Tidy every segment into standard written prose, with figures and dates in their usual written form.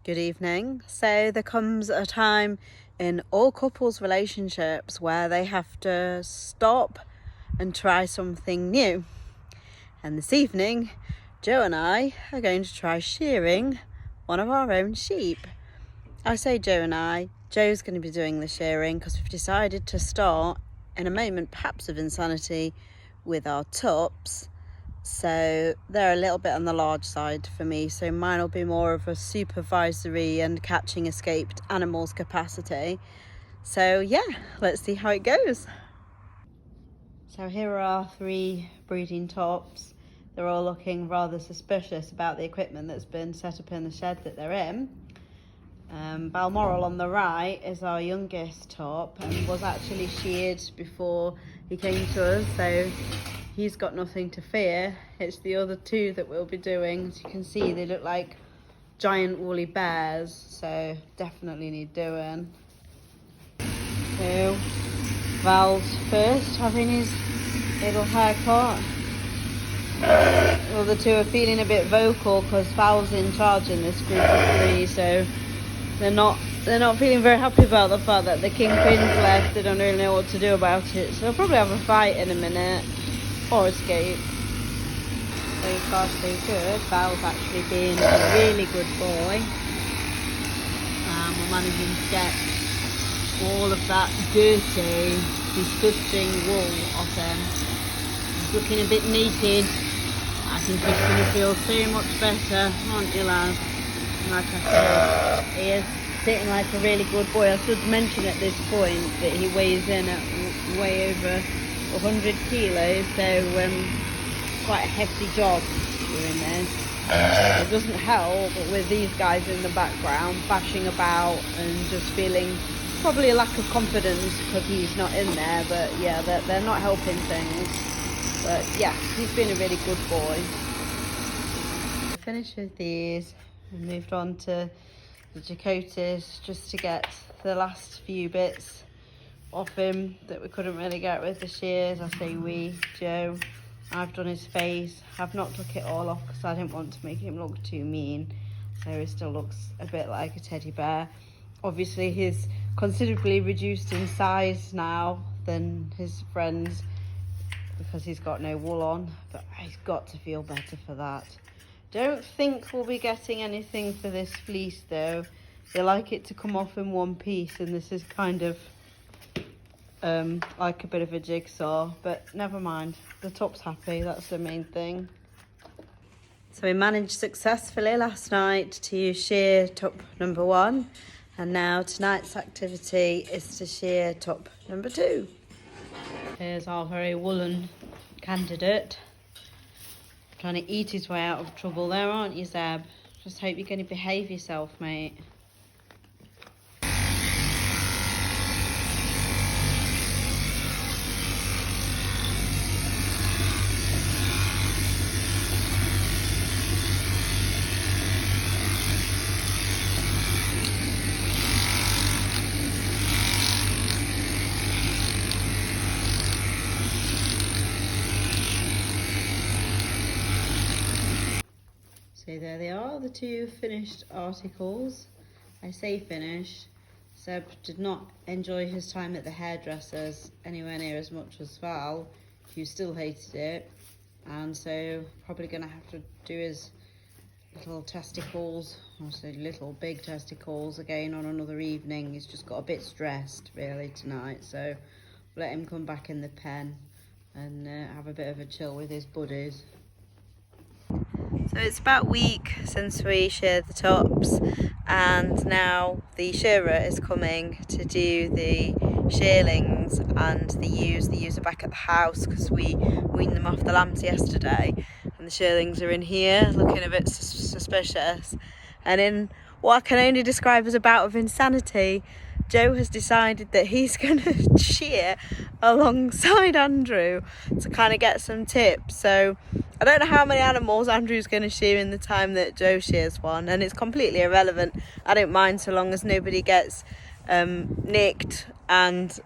Good evening. So there comes a time in all couples relationships where they have to stop and try something new. And this evening, Joe and I are going to try shearing one of our own sheep. I say Joe and I, Joe's going to be doing the shearing because we've decided to start in a moment perhaps of insanity with our tups. So they're a little bit on the large side for me, so mine will be more of a supervisory and catching escaped animals capacity. So yeah, let's see how it goes. So here are our 3 breeding tops. They're all looking rather suspicious about the equipment that's been set up in the shed that they're in. Balmoral on the right is our youngest top and was actually sheared before he came to us, so he's got nothing to fear. It's the other 2 that we'll be doing. As you can see, they look like giant woolly bears, so definitely need doing. So Val's first, having his little haircut. The other 2 are feeling a bit vocal because Val's in charge in this group of 3, so they're not feeling very happy about the fact that the kingpin's left. They don't really know what to do about it, so they'll probably have a fight in a minute or escape. So far so good. Val's actually being a really good boy. We're managing to get all of that dirty, disgusting wool off him. He's looking a bit naked. I think he's going to feel so much better, aren't you, lad? Like I said, he is sitting like a really good boy. I should mention at this point that he weighs in at way over 100 kilos, so quite a hefty job doing this. It doesn't help with these guys in the background bashing about and just feeling probably a lack of confidence because he's not in there, but yeah, they're not helping things. But yeah, he's been a really good boy. Finished with these. We moved on to the Jacotis just to get the last few bits off him that we couldn't really get with the shears. I say we, Joe. I've done his face. I've not took it all off because I didn't want to make him look too mean. So he still looks a bit like a teddy bear. Obviously he's considerably reduced in size now than his friends because he's got no wool on, but he's got to feel better for that. Don't think we'll be getting anything for this fleece though. They like it to come off in one piece, and this is kind of like a bit of a jigsaw, but never mind. The top's happy, that's the main thing. So we managed successfully last night to shear top number 1, and now tonight's activity is to shear top number 2. Here's our very woolen candidate. Trying to eat his way out of trouble there, aren't you, Zeb? Just hope you're going to behave yourself, mate. So there they are, the 2 finished articles. I say finished. Seb did not enjoy his time at the hairdresser's anywhere near as much as Val, who still hated it. And so probably going to have to do his little testicles, I say little big testicles again on another evening. He's just got a bit stressed really tonight. So let him come back in the pen and have a bit of a chill with his buddies. So it's about a week since we sheared the tops, and now the shearer is coming to do the shearlings and the ewes. The ewes are back at the house because we weaned them off the lambs yesterday, and the shearlings are in here looking a bit suspicious. And in what I can only describe as a bout of insanity, Joe has decided that he's going to shear alongside Andrew to kind of get some tips. So I don't know how many animals Andrew's going to shear in the time that Joe shears one, and it's completely irrelevant. I don't mind so long as nobody gets nicked and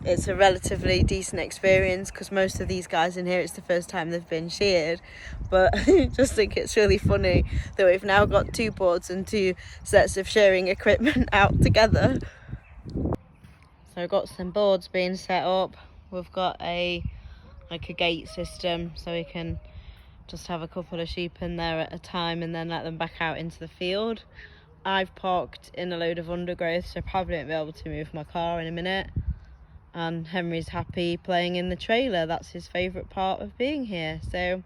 it's a relatively decent experience because most of these guys in here, it's the first time they've been sheared. But I just think it's really funny that we've now got 2 boards and 2 sets of shearing equipment out together. So I've got some boards being set up. We've got a gate system so we can just have a couple of sheep in there at a time and then let them back out into the field. I've parked in a load of undergrowth, so probably won't be able to move my car in a minute. And Henry's happy playing in the trailer. That's his favourite part of being here. So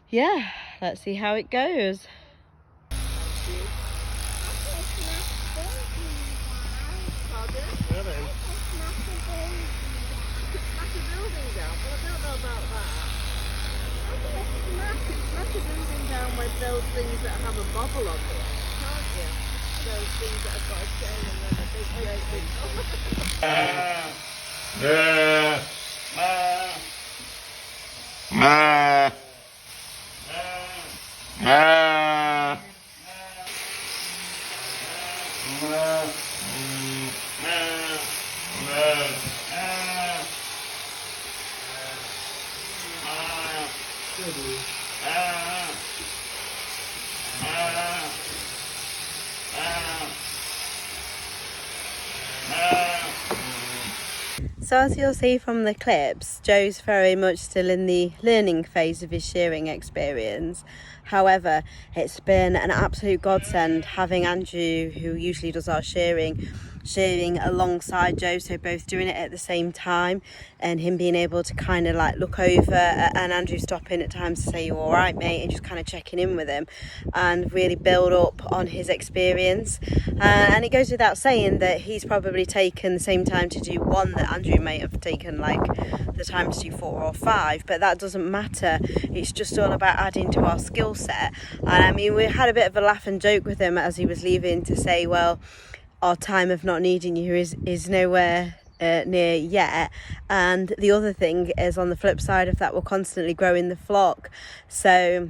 yeah, let's see how it goes. With those things that have a bubble on them, can't you? Those things that have got a chain and then a big So as you'll see from the clips, Joe's very much still in the learning phase of his shearing experience. However, it's been an absolute godsend having Andrew, who usually does our shearing alongside Joe, so both doing it at the same time, and him being able to kind of like look over and Andrew stopping at times to say, "You all right, mate?" and just kind of checking in with him and really build up on his experience. And it goes without saying that he's probably taken the same time to do one that Andrew may have taken like the time to do 4 or 5, but that doesn't matter. It's just all about adding to our skill set. And I mean, we had a bit of a laugh and joke with him as he was leaving to say, well, our time of not needing you is nowhere near yet. And the other thing is, on the flip side of that, we're constantly growing the flock. So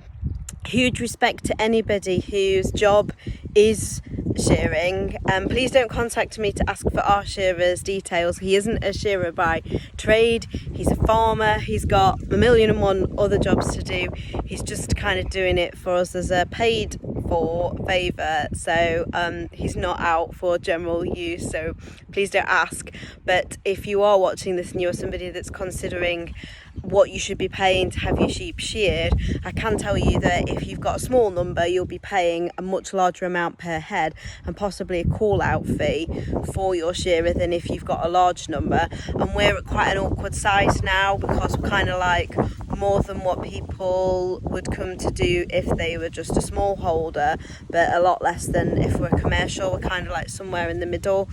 huge respect to anybody whose job is shearing. Please don't contact me to ask for our shearer's details. He isn't a shearer by trade. He's a farmer. He's got 1,000,001 other jobs to do. He's just kind of doing it for us as a paid for favour. So he's not out for general use, so please don't ask. But if you are watching this and you're somebody that's considering what you should be paying to have your sheep sheared, I can tell you that if you've got a small number, you'll be paying a much larger amount per head and possibly a call out fee for your shearer than if you've got a large number. And we're at quite an awkward size now because we're kind of like more than what people would come to do if they were just a small holder, but a lot less than if we're commercial. We're kind of like somewhere in the middle.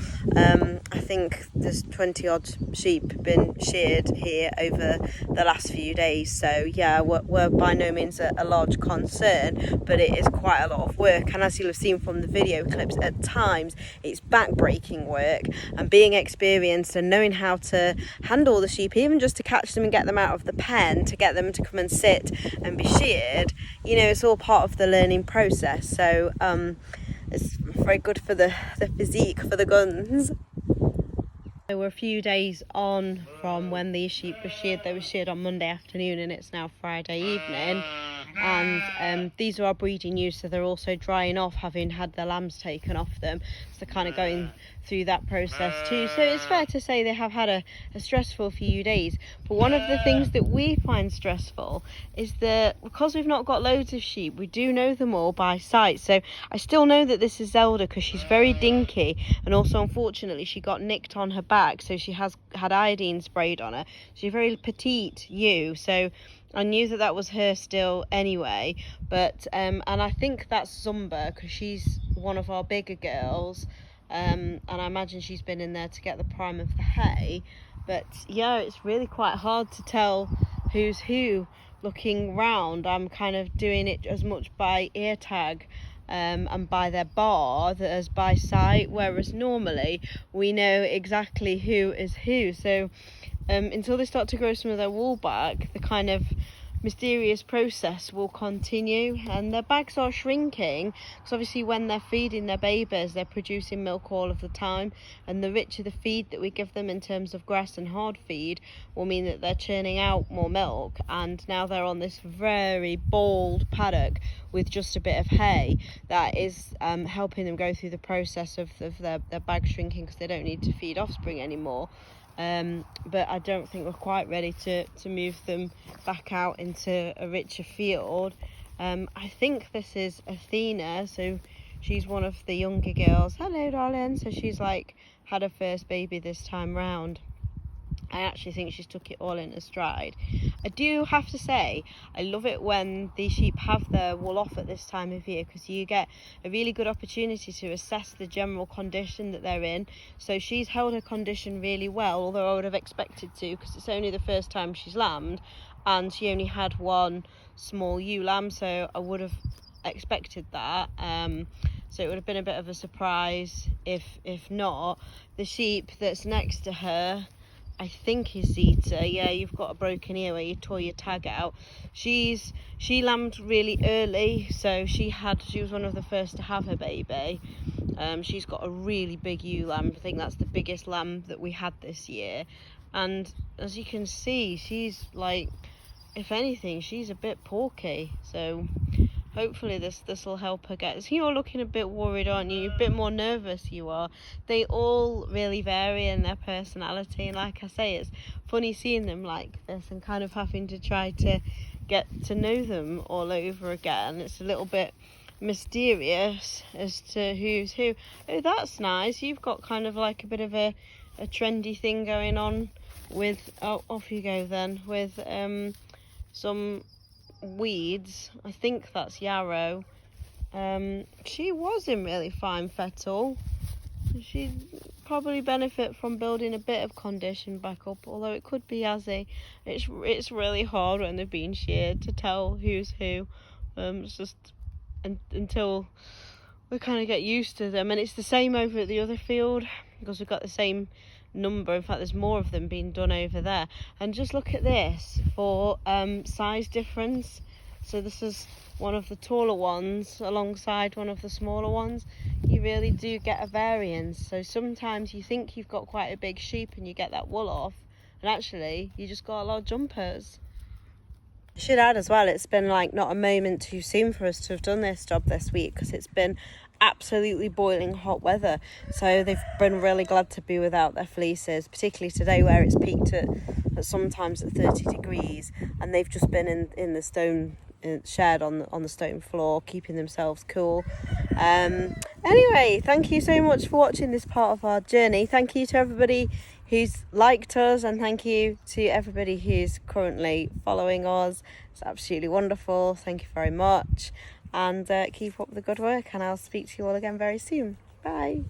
I think there's 20 odd sheep been sheared here over the last few days, so yeah, we're by no means a large concern, but it is quite a lot of work. And as you'll have seen from the video clips, at times it's back-breaking work, and being experienced and knowing how to handle the sheep, even just to catch them and get them out of the pen, to get them to come and sit and be sheared, you know, it's all part of the learning process. So it's very good for the physique, for the guns. So we're a few days on from when these sheep were sheared. They were sheared on Monday afternoon and it's now Friday evening. And these are our breeding ewes, so they're also drying off, having had their lambs taken off them. So they're kind of going through that process too. So it's fair to say they have had a stressful few days. But one of the things that we find stressful is that because we've not got loads of sheep, we do know them all by sight. So I still know that this is Zelda because she's very dinky, and also unfortunately she got nicked on her back, so she has had iodine sprayed on her. She's a very petite ewe, so I knew that was her still anyway. But and I think that's Zumba because she's one of our bigger girls, and I imagine she's been in there to get the prime of the hay. But yeah, it's really quite hard to tell who's who looking round. I'm kind of doing it as much by ear tag and by their bar as by sight, whereas normally we know exactly who is who. So until they start to grow some of their wool back, the kind of mysterious process will continue, and their bags are shrinking because obviously when they're feeding their babies they're producing milk all of the time, and the richer the feed that we give them in terms of grass and hard feed will mean that they're churning out more milk. And now they're on this very bald paddock with just a bit of hay that is helping them go through the process of their bag shrinking, because they don't need to feed offspring anymore. But I don't think we're quite ready to move them back out into a richer field. I think this is Athena, so she's one of the younger girls. Hello, darling. So she's like had her first baby this time round. I actually think she's took it all in a stride. I do have to say, I love it when the sheep have their wool off at this time of year, because you get a really good opportunity to assess the general condition that they're in. So she's held her condition really well, although I would have expected to, because it's only the first time she's lambed, and she only had one small ewe lamb, so I would have expected that. So it would have been a bit of a surprise if not. The sheep that's next to her, I think is Zeta. Yeah, you've got a broken ear where you tore your tag out. She lambed really early, so she was one of the first to have her baby. She's got a really big ewe lamb. I think that's the biggest lamb that we had this year. And as you can see, she's like, if anything, she's a bit porky. So hopefully this will help her get. You're looking a bit worried, aren't you? A bit more nervous you are. They all really vary in their personality, and like I say, it's funny seeing them like this and kind of having to try to get to know them all over again. It's a little bit mysterious as to who's who. Oh, that's nice. You've got kind of like a bit of a trendy thing going on with, oh, off you go then, with some weeds. I think that's yarrow. She was in really fine fettle. She'd probably benefit from building a bit of condition back up, although it could be Azzy. It's really hard when they've been sheared to tell who's who. It's just until we kind of get used to them. And it's the same over at the other field, because we've got the same number. In fact, there's more of them being done over there. And just look at this for size difference. So this is one of the taller ones alongside one of the smaller ones. You really do get a variance. So sometimes you think you've got quite a big sheep and you get that wool off, and actually you just got a lot of jumpers. I should add as well, it's been like not a moment too soon for us to have done this job this week, because it's been absolutely boiling hot weather. So they've been really glad to be without their fleeces, particularly today where it's peaked at sometimes at 30 degrees, and they've just been in the stone shed on the stone floor, keeping themselves cool. Anyway, thank you so much for watching this part of our journey. Thank you to everybody who's liked us, and thank you to everybody who's currently following us. It's absolutely wonderful. Thank you very much, and keep up the good work, and I'll speak to you all again very soon. Bye.